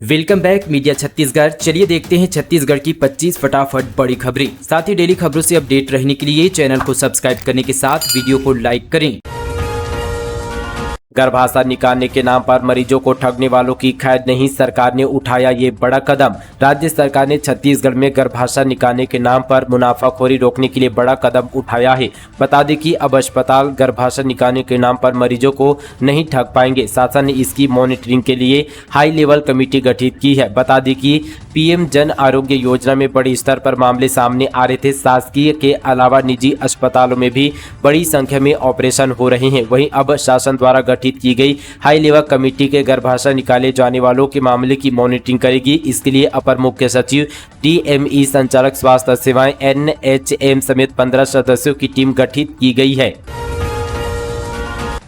Welcome back media Chhattisgarh. चलिए देखते हैं छत्तीसगढ़ की 25 फटाफट बड़ी खबरें। साथ ही डेली खबरों से अपडेट रहने के लिए चैनल को सब्सक्राइब करने के साथ वीडियो को लाइक करें। गर्भाशय निकालने के नाम पर मरीजों को ठगने वालों की खैर नहीं, सरकार ने उठाया ये बड़ा कदम। राज्य सरकार ने छत्तीसगढ़ में गर्भाशय निकालने के नाम पर मुनाफाखोरी रोकने के लिए बड़ा कदम उठाया है। बता दें कि अब अस्पताल गर्भाशय निकालने के नाम पर मरीजों को नहीं ठग पाएंगे। शासन ने इसकी मॉनिटरिंग के लिए हाई लेवल कमेटी गठित की है। बता दें कि पीएम जन आरोग्य योजना में बड़े स्तर पर मामले सामने आ रहे थे। शासकीय के अलावा निजी अस्पतालों में भी बड़ी संख्या में ऑपरेशन हो रहे हैं। वहीं अब शासन द्वारा गठित की गई हाई लेवल कमेटी के गर्भाशय निकाले जाने वालों के मामले की मॉनिटरिंग करेगी। इसके लिए अपर मुख्य सचिव DME, संचालक स्वास्थ्य सेवाएं NHM समेत 15 सदस्यों की टीम गठित की गई है।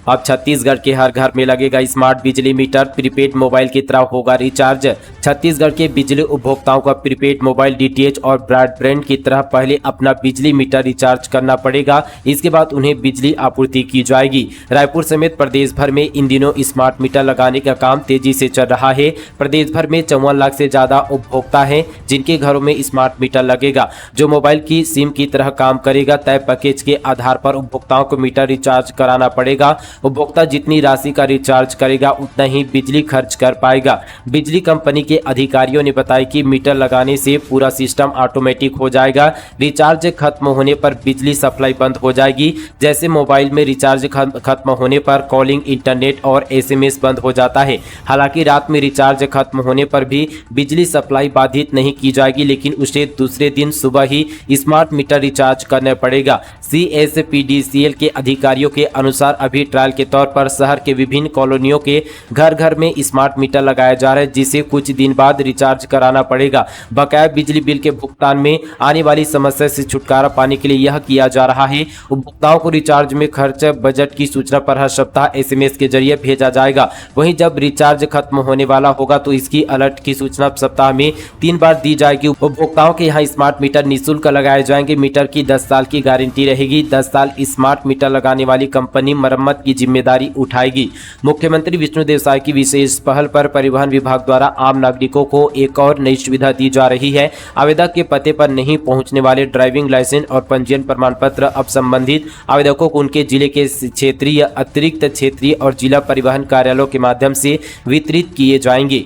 अब छत्तीसगढ़ के हर घर में लगेगा स्मार्ट बिजली मीटर। प्रीपेड मोबाइल की तरह होगा रिचार्ज। छत्तीसगढ़ के बिजली उपभोक्ताओं का प्रीपेड मोबाइल DTH और ब्रॉडबैंड की तरह पहले अपना बिजली मीटर रिचार्ज करना पड़ेगा। इसके बाद उन्हें बिजली आपूर्ति की जाएगी। रायपुर समेत प्रदेश भर में इन दिनों स्मार्ट मीटर लगाने का काम तेजी से चल रहा है। प्रदेश भर में 54 लाख से ज्यादा उपभोक्ता हैं जिनके घरों में स्मार्ट मीटर लगेगा, जो मोबाइल की सिम की तरह काम करेगा। तय पैकेज के आधार पर उपभोक्ताओं को मीटर रिचार्ज कराना पड़ेगा। उपभोक्ता जितनी राशि का रिचार्ज करेगा उतना ही बिजली खर्च कर पाएगा। बिजली कंपनी के अधिकारियों ने बताया कि मीटर लगाने से पूरा सिस्टम ऑटोमेटिक हो जाएगा। रिचार्ज खत्म होने पर बिजली सप्लाई बंद हो जाएगी। जैसे मोबाइल में रिचार्ज खत्म होने पर कॉलिंग, इंटरनेट और SMS बंद हो जाता है। हालांकि रात में रिचार्ज खत्म होने पर भी बिजली सप्लाई बाधित नहीं की जाएगी, लेकिन उसे दूसरे दिन सुबह ही स्मार्ट मीटर रिचार्ज करना पड़ेगा। CSPDCL के अधिकारियों के अनुसार अभी ट्रायल के तौर पर शहर के विभिन्न कॉलोनियों के घर घर में स्मार्ट मीटर लगाया जा रहा है, जिसे कुछ दिन बाद रिचार्ज कराना पड़ेगा। बकाया बिजली बिल के भुगतान में आने वाली समस्या से छुटकारा पाने के लिए यह किया जा रहा है। उपभोक्ताओं को रिचार्ज में खर्च बजट की सूचना पर हर सप्ताह SMS के जरिए भेजा जाएगा। वहीं जब रिचार्ज खत्म होने वाला होगा तो इसकी अलर्ट की सूचना सप्ताह में 3 बार दी जाएगी। उपभोक्ताओं के यहाँ स्मार्ट मीटर निःशुल्क लगाए जाएंगे। मीटर की 10 साल की गारंटी रहेगी। 10 साल स्मार्ट मीटर लगाने वाली कंपनी मरम्मत की जिम्मेदारी उठाएगी। मुख्यमंत्री विष्णुदेव साय की विशेष पहल पर परिवहन विभाग द्वारा आम नागरिकों को एक और नई सुविधा दी जा रही है। आवेदक के पते पर नहीं पहुंचने वाले ड्राइविंग लाइसेंस और पंजीयन प्रमाण पत्र अब संबंधित आवेदकों को उनके जिले के क्षेत्रीय, अतिरिक्त क्षेत्रीय और जिला परिवहन कार्यालयों के माध्यम से वितरित किए जाएंगे।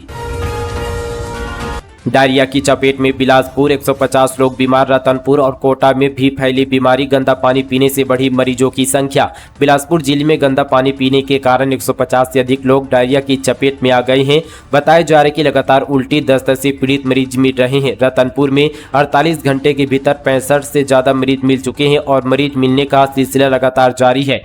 डायरिया की चपेट में बिलासपुर, 150 लोग बीमार। रतनपुर और कोटा में भी फैली बीमारी। गंदा पानी पीने से बढ़ी मरीजों की संख्या। बिलासपुर जिले में गंदा पानी पीने के कारण 150 से अधिक लोग डायरिया की चपेट में आ गए हैं। बताया जा रहा है कि लगातार उल्टी दस्त से पीड़ित मरीज मिल रहे हैं। रतनपुर में 48 घंटे के भीतर 65 से ज्यादा मरीज मिल चुके हैं और मरीज मिलने का सिलसिला लगातार जारी है।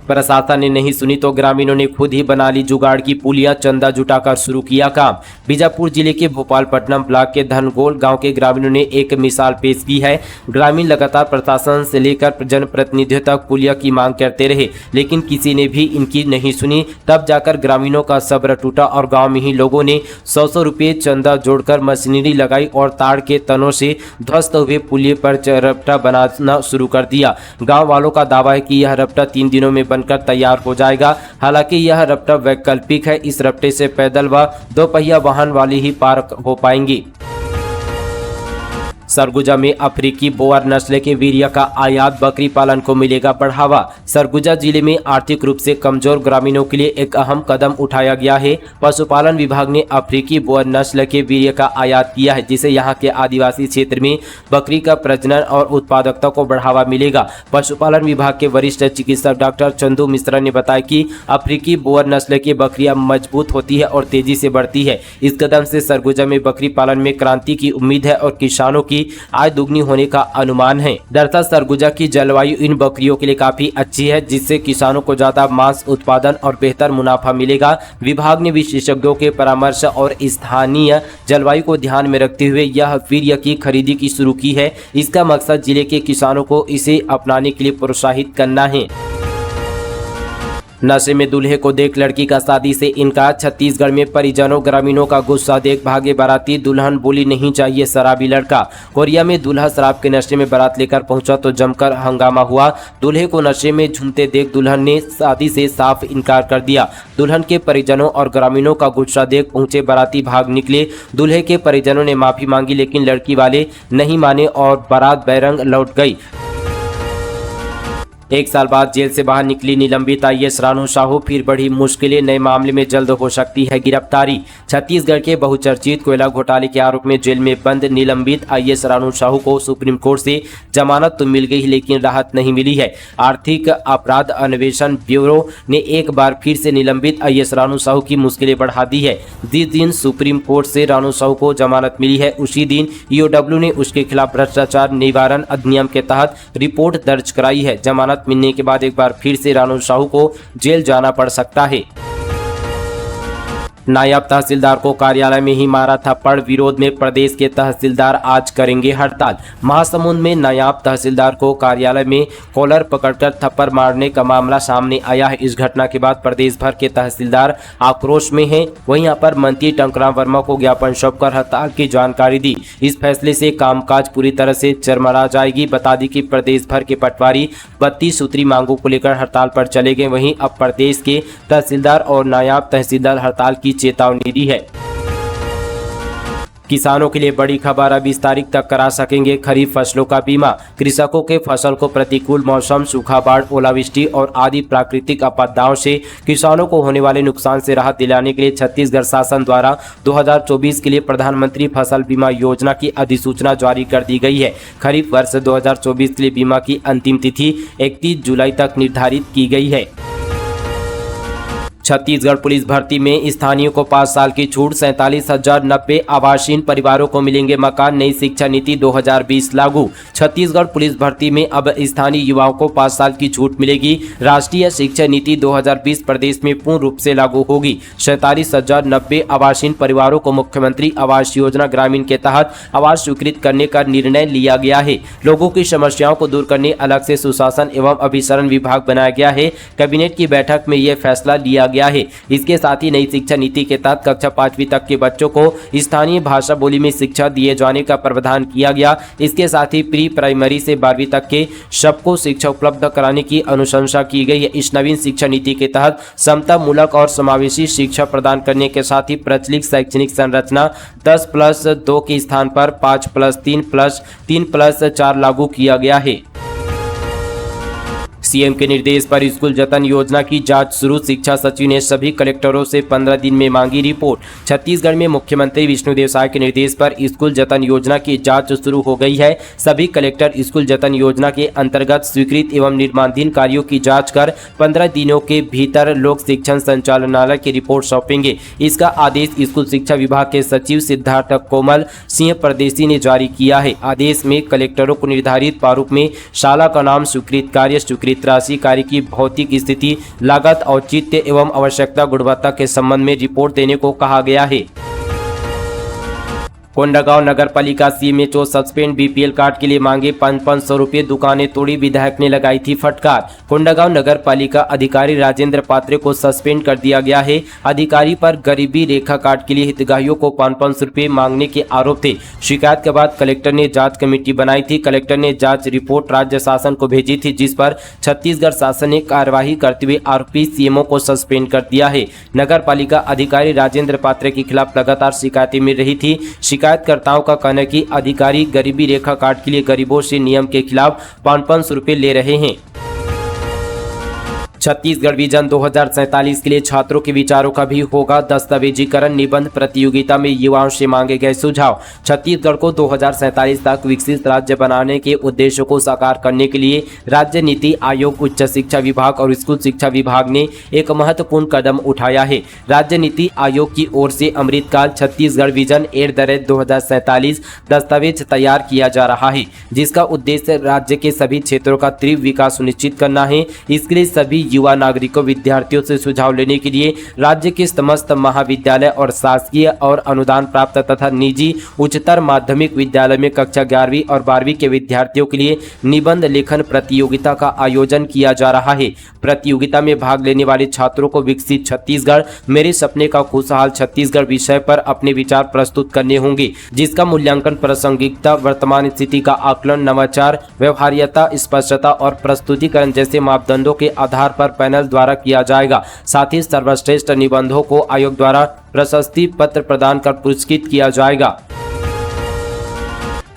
प्रशासन ने नहीं सुनी तो ग्रामीणों ने खुद ही बना ली जुगाड़ की पुलिया। चंदा जुटाकर शुरू किया काम। बीजापुर जिले के भोपालपट्टनम ब्लॉक के धनगोल गांव के ग्रामीणों ने एक मिसाल पेश की है। ग्रामीण लगातार प्रशासन से लेकर जनप्रतिनिधियों तक पुलिया की मांग करते रहे, लेकिन किसी ने भी इनकी नहीं सुनी। तब जाकर ग्रामीणों का सब्र टूटा और गाँव में ही लोगों ने 100 रुपये चंदा जोड़कर मशीनरी लगाई और ताड़ के तनों से ध्वस्त हुए पुलिये पर रपटा बनाना शुरू कर दिया। गाँव वालों का दावा है कि यह रपटा 3 दिनों में कर तैयार हो जाएगा। हालांकि यह रपटा वैकल्पिक है। इस रपटे से पैदल व 2 पहिया वाहन वाले ही पार हो पाएंगे। सरगुजा में अफ्रीकी बोअर नस्ल के वीर्य का आयात। बकरी पालन को मिलेगा बढ़ावा। सरगुजा जिले में आर्थिक रूप से कमजोर ग्रामीणों के लिए एक अहम कदम उठाया गया है। पशुपालन विभाग ने अफ्रीकी बोअर नस्ल के वीर्य का आयात किया है, जिससे यहाँ के आदिवासी क्षेत्र में बकरी का प्रजनन और उत्पादकता को बढ़ावा मिलेगा। पशुपालन विभाग के वरिष्ठ चिकित्सक डॉक्टर चंदू मिश्रा ने बताया कि अफ्रीकी बोअर नस्ल की बकरियां मजबूत होती है और तेजी से बढ़ती है। इस कदम से सरगुजा में बकरी पालन में क्रांति की उम्मीद है और किसानों की आय दुगनी होने का अनुमान है। दरअसल सरगुजा की जलवायु इन बकरियों के लिए काफी अच्छी है, जिससे किसानों को ज्यादा मांस उत्पादन और बेहतर मुनाफा मिलेगा। विभाग ने विशेषज्ञों के परामर्श और स्थानीय जलवायु को ध्यान में रखते हुए यह वीर्य की खरीदी की शुरू की है। इसका मकसद जिले के किसानों को इसे अपनाने के लिए प्रोत्साहित करना है। नशे में दूल्हे को देख लड़की का शादी से इनकार। छत्तीसगढ़ में परिजनों ग्रामीणों का गुस्सा देख भागे बाराती। दुल्हन बोली नहीं चाहिए शराबी लड़का। कोरिया में दूल्हा शराब के नशे में बारात लेकर पहुंचा तो जमकर हंगामा हुआ। दूल्हे को नशे में झूमते देख दुल्हन ने शादी से साफ इनकार कर दिया। दुल्हन के परिजनों और ग्रामीणों का गुस्सा देख पहुंचे बाराती भाग निकले। दूल्हे के परिजनों ने माफी मांगी लेकिन लड़की वाले नहीं माने और बारात बैरंग लौट गई। एक साल बाद जेल से बाहर निकली निलंबित आईएएस रानू साहू, फिर बढ़ी मुश्किलें, नए मामले में जल्द हो सकती है गिरफ्तारी। छत्तीसगढ़ के बहुचर्चित कोयला घोटाले के आरोप में जेल में बंद निलंबित आईएएस रानू साहू को सुप्रीम कोर्ट से जमानत तो मिल गई लेकिन राहत नहीं मिली है। आर्थिक अपराध अन्वेषण ब्यूरो ने एक बार फिर से निलंबित आईएएस रानू साहू की मुश्किलें बढ़ा दी है। जिस दिन सुप्रीम कोर्ट से रानू साहू को जमानत मिली है उसी दिन ईओडब्ल्यू ने उसके खिलाफ भ्रष्टाचार निवारण अधिनियम के तहत रिपोर्ट दर्ज कराई है। जमानत मिलने के बाद एक बार फिर से रानू साहू को जेल जाना पड़ सकता है। नायब तहसीलदार को कार्यालय में ही मारा थप्पड़, विरोध में प्रदेश के तहसीलदार आज करेंगे हड़ताल। महासमुंद में नायब तहसीलदार को कार्यालय में कॉलर पकड़कर थप्पड़ मारने का मामला सामने आया है। इस घटना के बाद प्रदेश भर के तहसीलदार आक्रोश में हैं। वहीं यहाँ पर मंत्री टंकराम वर्मा को ज्ञापन सौंपकर हड़ताल की जानकारी दी। इस फैसले से कामकाज पूरी तरह से चरमरा जाएगी। बता दी कि प्रदेश भर के पटवारी 32 सूत्री मांगों को लेकर हड़ताल पर चले गए। वहीं अब प्रदेश के तहसीलदार और नायब तहसीलदार हड़ताल की चेतावनी दी है। किसानों के लिए बड़ी खबर, अब इस तारीख तक करा सकेंगे खरीफ फसलों का बीमा। कृषकों के फसल को प्रतिकूल मौसम, सूखा, बाढ़, ओलावृष्टि और आदि प्राकृतिक आपदाओं से किसानों को होने वाले नुकसान से राहत दिलाने के लिए छत्तीसगढ़ शासन द्वारा 2024 के लिए प्रधानमंत्री फसल बीमा योजना की अधिसूचना जारी कर दी गई है। खरीफ वर्ष 2024 के लिए बीमा की अंतिम तिथि 31 जुलाई तक निर्धारित की गई है। छत्तीसगढ़ पुलिस भर्ती में स्थानीयों को 5 साल की छूट, 47,090 आवासीन परिवारों को मिलेंगे मकान। नई शिक्षा नीति 2020 लागू। छत्तीसगढ़ पुलिस भर्ती में अब स्थानीय युवाओं को 5 साल की छूट मिलेगी। राष्ट्रीय शिक्षा नीति 2020 प्रदेश में पूर्ण रूप से लागू होगी। 47,090 आवासीन परिवारों को मुख्यमंत्री आवास योजना ग्रामीण के तहत आवास स्वीकृत करने का निर्णय लिया गया है। लोगों की समस्याओं को दूर करने अलग से सुशासन एवं अभिसरण विभाग बनाया गया है। कैबिनेट की बैठक में यह फैसला लिया गया है। इसके साथ ही नई शिक्षा नीति के तहत कक्षा 5वीं तक के बच्चों को स्थानीय भाषा बोली में शिक्षा दिए जाने का प्रावधान किया गया। इसके साथ ही प्री प्राइमरी से 12वीं तक के सबको शिक्षा उपलब्ध कराने की अनुशंसा की गई है। इस नवीन शिक्षा नीति के तहत समता मूलक और समावेशी शिक्षा प्रदान करने के साथ ही प्रचलित शैक्षणिक संरचना 10+2 के स्थान पर 5+3+3+4 लागू किया गया है। सीएम के निर्देश पर स्कूल जतन योजना की जांच शुरू। शिक्षा सचिव ने सभी कलेक्टरों से 15 दिन में मांगी रिपोर्ट। छत्तीसगढ़ में मुख्यमंत्री विष्णुदेव साय के निर्देश पर स्कूल जतन योजना की जांच शुरू हो गई है। सभी कलेक्टर स्कूल जतन योजना के अंतर्गत स्वीकृत एवं निर्माणाधीन कार्यों की जांच कर 15 दिनों के भीतर लोक शिक्षण संचालनालय की रिपोर्ट सौंपेंगे। इसका आदेश स्कूल शिक्षा विभाग के सचिव सिद्धार्थ कोमल सिंह परदेसी ने जारी किया है। आदेश में कलेक्टरों को निर्धारित प्रारूप में शाला का नाम, स्वीकृत कार्य, स्वीकृत राशि, कार्य की भौतिक स्थिति, लागत, औचित्य एवं आवश्यकता, गुणवत्ता के संबंध में रिपोर्ट देने को कहा गया है। कोंडागांव नगर पालिका सीएमएचओ सस्पेंड, बीपीएल कार्ड के लिए मांगे 500 रुपये, दुकानें तोड़ी, विधायक ने लगाई थी फटकार। कोंडागांव नगर पालिका अधिकारी राजेंद्र पात्रे को सस्पेंड कर दिया गया है। अधिकारी पर गरीबी रेखा कार्ड के लिए हितग्राहियों को 500 रुपये मांगने के आरोप थे। शिकायत के बाद कलेक्टर ने जांच कमेटी बनाई थी। कलेक्टर ने जांच रिपोर्ट राज्य शासन को भेजी थी, जिस पर छत्तीसगढ़ शासन ने कार्यवाही करते हुए आरोपी सीएमओ को सस्पेंड कर दिया है। नगर पालिका अधिकारी राजेंद्र पात्रे के खिलाफ लगातार शिकायतें मिल रही थी। शिकायतकर्ताओं का कहना है कि अधिकारी गरीबी रेखा कार्ड के लिए गरीबों से नियम के खिलाफ 500 रुपये ले रहे हैं। छत्तीसगढ़ विजन 2047 के लिए छात्रों के विचारों का भी होगा दस्तावेजीकरण। निबंध प्रतियोगिता में युवाओं से मांगे गए सुझाव। छत्तीसगढ़ को 2047 तक विकसित राज्य बनाने के उद्देश्यों को साकार करने के लिए राज्य नीति आयोग, उच्च शिक्षा विभाग और स्कूल शिक्षा विभाग ने एक महत्वपूर्ण कदम उठाया है। राज्य नीति आयोग की ओर से अमृतकाल छत्तीसगढ़ विजन @ 2047 दस्तावेज तैयार किया जा रहा है, जिसका उद्देश्य राज्य के सभी क्षेत्रों का तीव्र विकास सुनिश्चित करना है। इसके लिए सभी युवा नागरिकों विद्यार्थियों से सुझाव लेने के लिए राज्य के समस्त महाविद्यालय और शासकीय और अनुदान प्राप्त तथा निजी उच्चतर माध्यमिक विद्यालय में कक्षा 11वीं और 12वीं के विद्यार्थियों के लिए निबंध लेखन प्रतियोगिता का आयोजन किया जा रहा है। प्रतियोगिता में भाग लेने वाले छात्रों को विकसित छत्तीसगढ़ मेरे सपने का खुशहाल छत्तीसगढ़ विषय पर अपने विचार प्रस्तुत करने होंगे, जिसका मूल्यांकन प्रासंगिकता, वर्तमान स्थिति का आकलन, नवाचार, व्यवहार्यता, स्पष्टता और प्रस्तुतिकरण जैसे मापदंडों के आधार पर पैनल द्वारा किया जाएगा। साथ ही सर्वश्रेष्ठ निबंधों को आयोग द्वारा प्रशस्ति पत्र प्रदान कर पुरस्कृत किया जाएगा।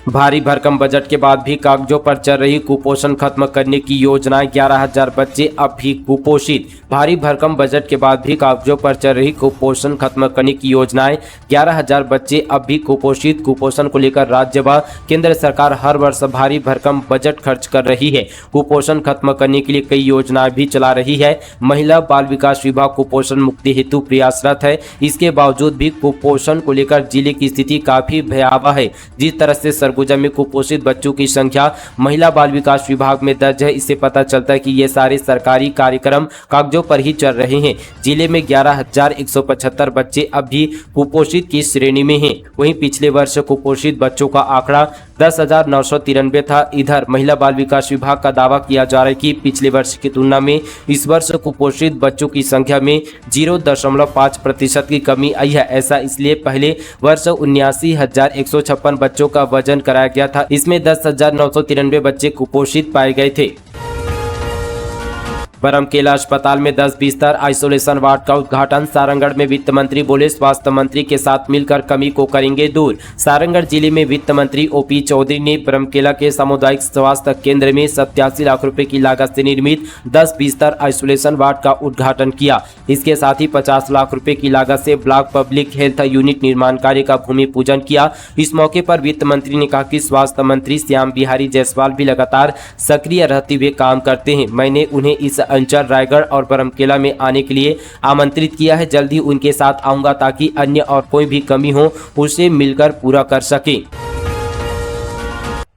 भारी भरकम बजट के बाद भी कागजों पर चल रही कुपोषण खत्म करने की योजनाएं, 11,000 बच्चे अब भी कुपोषित। भारी भरकम बजट के बाद भी कागजों पर चल रही कुपोषण खत्म करने की योजनाएं, 11,000 बच्चे अब भी कुपोषित। कुपोषण को लेकर राज्य व केंद्र सरकार हर वर्ष भारी भरकम बजट खर्च कर रही है। कुपोषण खत्म करने के लिए कई योजनाएं भी चला रही है। महिला बाल विकास विभाग कुपोषण मुक्ति हेतु प्रयासरत है। इसके बावजूद भी कुपोषण को लेकर जिले की स्थिति काफी भयावह है। जिस तरह से सरगुजा में कुपोषित बच्चों की संख्या महिला बाल विकास विभाग में दर्ज है, इससे पता चलता है कि ये सारे सरकारी कार्यक्रम कागजों पर ही चल रहे हैं। जिले में 11,175 बच्चे अब भी कुपोषित की श्रेणी में हैं। वहीं पिछले वर्ष कुपोषित बच्चों का आंकड़ा 10,993 था। इधर महिला बाल विकास विभाग का दावा किया जा रहा है कि पिछले वर्ष की तुलना में इस वर्ष कुपोषित बच्चों की संख्या में 0.5% की कमी आई है। ऐसा इसलिए पहले वर्ष 79,156 बच्चों का वजन कराया गया था। इसमें 10,993 बच्चे कुपोषित पाए गए थे। बरमकेला अस्पताल में 10 बिस्तर आइसोलेशन वार्ड का उद्घाटन। सारंगढ़ में वित्त मंत्री बोले, स्वास्थ्य मंत्री के साथ मिलकर कमी को करेंगे दूर। सारंगढ़ जिले में वित्त मंत्री ओपी चौधरी ने बरमकेला के सामुदायिक स्वास्थ्य केंद्र में 87 लाख रुपए की लागत से निर्मित 10 बिस्तर आइसोलेशन वार्ड का उद्घाटन किया। इसके साथ ही 50 लाख रुपए की लागत से ब्लॉक पब्लिक हेल्थ यूनिट निर्माण कार्य का भूमि पूजन किया। इस मौके पर वित्त मंत्री ने कहा कि स्वास्थ्य मंत्री श्याम बिहारी जायसवाल भी लगातार सक्रिय रहते हुए काम करते हैं। मैंने उन्हें इस अंचल, रायगढ़ और बरमकेला में आने के लिए आमंत्रित किया है। जल्द ही उनके साथ आऊंगा ताकि अन्य और कोई भी कमी हो उसे मिलकर पूरा कर सके।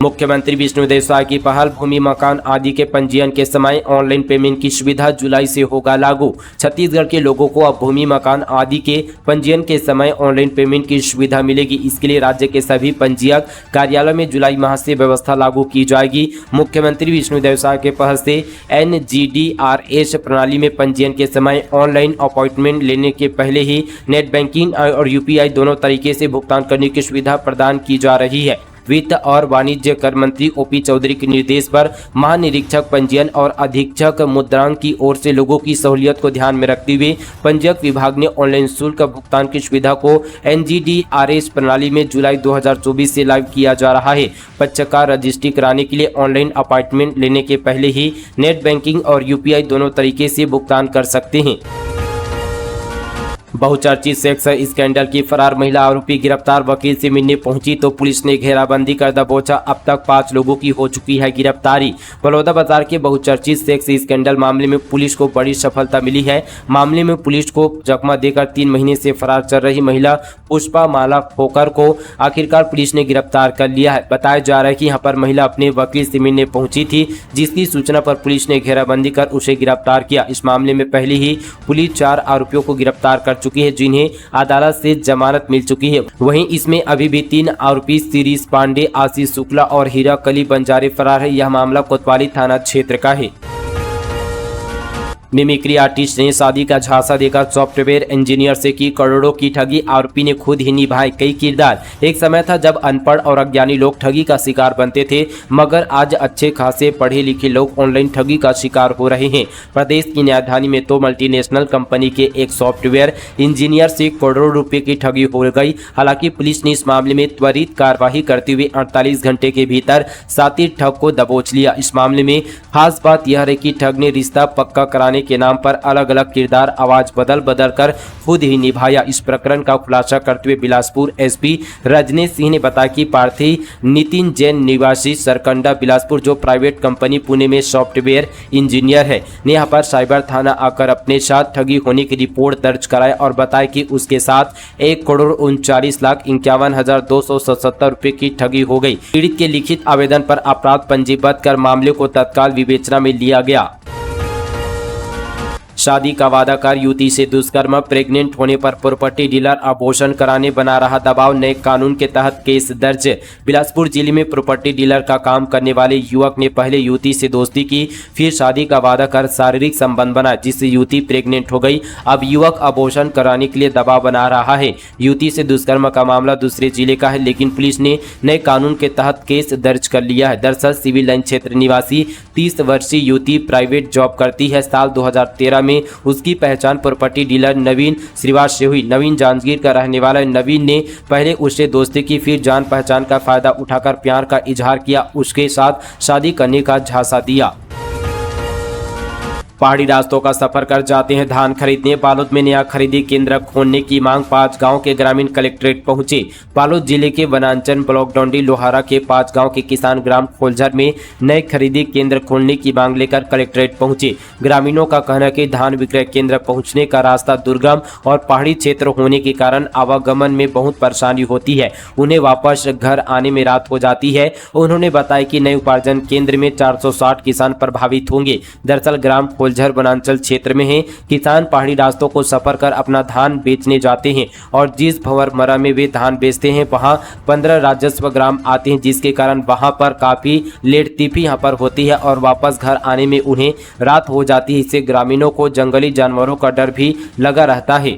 मुख्यमंत्री विष्णुदेव साय की पहल, भूमि मकान आदि के पंजीयन के समय ऑनलाइन पेमेंट की सुविधा जुलाई से होगा लागू। छत्तीसगढ़ के लोगों को अब भूमि मकान आदि के पंजीयन के समय ऑनलाइन पेमेंट की सुविधा मिलेगी। इसके लिए राज्य के सभी पंजीयक कार्यालय में जुलाई माह से व्यवस्था लागू की जाएगी। मुख्यमंत्री विष्णुदेव साय के पहल से NGDRS प्रणाली में पंजीयन के समय ऑनलाइन अपॉइंटमेंट लेने के पहले ही नेट बैंकिंग और UPI दोनों तरीके से भुगतान करने की सुविधा प्रदान की जा रही है। वित्त और वाणिज्य कर मंत्री ओपी चौधरी के निर्देश पर महानिरीक्षक पंजीयन और अधीक्षक मुद्रांक की ओर से लोगों की सहूलियत को ध्यान में रखते हुए पंजीयक विभाग ने ऑनलाइन शुल्क भुगतान की सुविधा को NGDRS प्रणाली में जुलाई 2024 से लागू किया जा रहा है। पक्षकार रजिस्ट्री कराने के लिए ऑनलाइन अपॉइंटमेंट लेने के पहले ही नेट बैंकिंग और UPI दोनों तरीके से भुगतान कर सकते हैं। बहुचर्चित सेक्स स्कैंडल की फरार महिला आरोपी गिरफ्तार। वकील से मिलने पहुंची तो पुलिस ने घेराबंदी कर दबोचा। अब तक 5 लोगों की हो चुकी है गिरफ्तारी। बलौदाबाजार के बहुचर्चित सेक्स स्कैंडल मामले में पुलिस को बड़ी सफलता मिली है। मामले में पुलिस को चकमा देकर 3 महीने से फरार चल रही महिला पुष्पा माला खोकर को आखिरकार पुलिस ने गिरफ्तार कर लिया है। बताया जा रहा है कि यहाँ पर महिला अपने वकील से मिलने पहुंची थी, जिसकी सूचना पर पुलिस ने घेराबंदी कर उसे गिरफ्तार किया। इस मामले में पहले ही पुलिस 4 आरोपियों को गिरफ्तार कर चुकी है, जिन्हें अदालत से जमानत मिल चुकी है। वहीं इसमें अभी भी 3 आरोपी शिरीष पांडे, आशीष शुक्ला और हीरा कली बंजारे फरार है। यह मामला कोतवाली थाना क्षेत्र का है। मिमिक्री आर्टिस्ट ने शादी का झांसा देकर सॉफ्टवेयर इंजीनियर से की करोड़ों की ठगी। आरोपी ने खुद ही निभाए कई किरदार। एक समय था जब अनपढ़ और अज्ञानी लोग ठगी का शिकार बनते थे, मगर आज अच्छे खासे पढ़े लिखे लोग ऑनलाइन ठगी का शिकार हो रहे हैं। प्रदेश की राजधानी में तो मल्टीनेशनल कंपनी के एक सॉफ्टवेयर इंजीनियर से करोड़ों रुपए की ठगी हो गई। हालांकि पुलिस ने इस मामले में त्वरित कार्यवाही करते हुए 48 घंटे के भीतर साथी ठग को दबोच लिया। इस मामले में खास बात यह है कि ठग ने रिश्ता पक्का कराने के नाम पर अलग अलग किरदार आवाज बदल कर खुद ही निभाया। इस प्रकरण का खुलासा करते हुए बिलासपुर SP रजनीश सिंह ने बताया कि प्रार्थी नितिन जैन निवासी सरकंडा बिलासपुर, जो प्राइवेट कंपनी पुणे में सॉफ्टवेयर इंजीनियर है, ने यहाँ पर साइबर थाना आकर अपने साथ ठगी होने की रिपोर्ट दर्ज कराया और बताया कि उसके साथ 1,39,51,277 रुपए की ठगी हो गई। पीड़ित के लिखित आवेदन पर अपराध पंजीबद्ध कर मामले को तत्काल विवेचना में लिया गया। शादी का वादा कर युवती से दुष्कर्म, प्रेग्नेंट होने पर प्रॉपर्टी डीलर अबॉर्शन कराने बना रहा दबाव, नए कानून के तहत केस दर्ज। बिलासपुर जिले में प्रॉपर्टी डीलर का काम करने वाले युवक ने पहले युवती से दोस्ती की, फिर शादी का वादा कर शारीरिक संबंध बना, जिससे युवती प्रेग्नेंट हो गई। अब युवक अबॉर्शन कराने के लिए दबाव बना रहा है। युवती से दुष्कर्म का मामला दूसरे जिले का है, लेकिन पुलिस ने नए कानून के तहत केस दर्ज कर लिया है। दरअसल सिविल लाइन क्षेत्र निवासी 30 वर्षीय युवती प्राइवेट जॉब करती है। साल 2013 में उसकी पहचान प्रॉपर्टी डीलर नवीन श्रीवास से हुई। नवीन जांजगीर का रहने वाला नवीन ने पहले उससे दोस्ती की, फिर जान पहचान का फायदा उठाकर प्यार का इजहार किया, उसके साथ शादी करने का झांसा दिया। पहाड़ी रास्तों का सफर कर जाते हैं धान खरीदने। बालोद में नया खरीदी केंद्र खोलने की मांग, 5 गांव के ग्रामीण कलेक्ट्रेट पहुंचे। बालोद जिले के वनांचल ब्लॉक डोंडी लोहारा के 5 गांव के किसान ग्राम खोलझर में नए खरीदी केंद्र खोलने की मांग लेकर कलेक्ट्रेट पहुंचे। ग्रामीणों का कहना है कि धान विक्रय केंद्र पहुंचने का रास्ता दुर्गम और पहाड़ी क्षेत्र होने के कारण आवागमन में बहुत परेशानी होती है। उन्हें वापस घर आने में रात हो जाती है। उन्होंने बताया कि नए उपार्जन केंद्र में 460 किसान प्रभावित होंगे। दरअसल ग्राम खोलझर वनांचल क्षेत्र में है। किसान पहाड़ी रास्तों को सफर कर अपना धान बेचने जाते हैं और जिस भंवरमरा में वे धान बेचते हैं वहां 15 राजस्व ग्राम आते हैं, जिसके कारण वहां पर काफी लेट तिफी यहाँ पर होती है और वापस घर आने में उन्हें रात हो जाती है। इससे ग्रामीणों को जंगली जानवरों का डर भी लगा रहता है।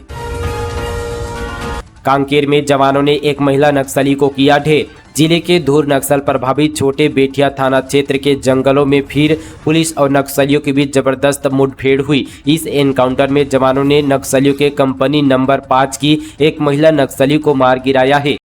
कांकेर में जवानों ने एक महिला नक्सली को किया ढेर। जिले के धूर नक्सल प्रभावित छोटे बेटिया थाना क्षेत्र के जंगलों में फिर पुलिस और नक्सलियों के बीच जबरदस्त मुठभेड़ हुई। इस एनकाउंटर में जवानों ने नक्सलियों के कंपनी नंबर 5 की एक महिला नक्सली को मार गिराया है।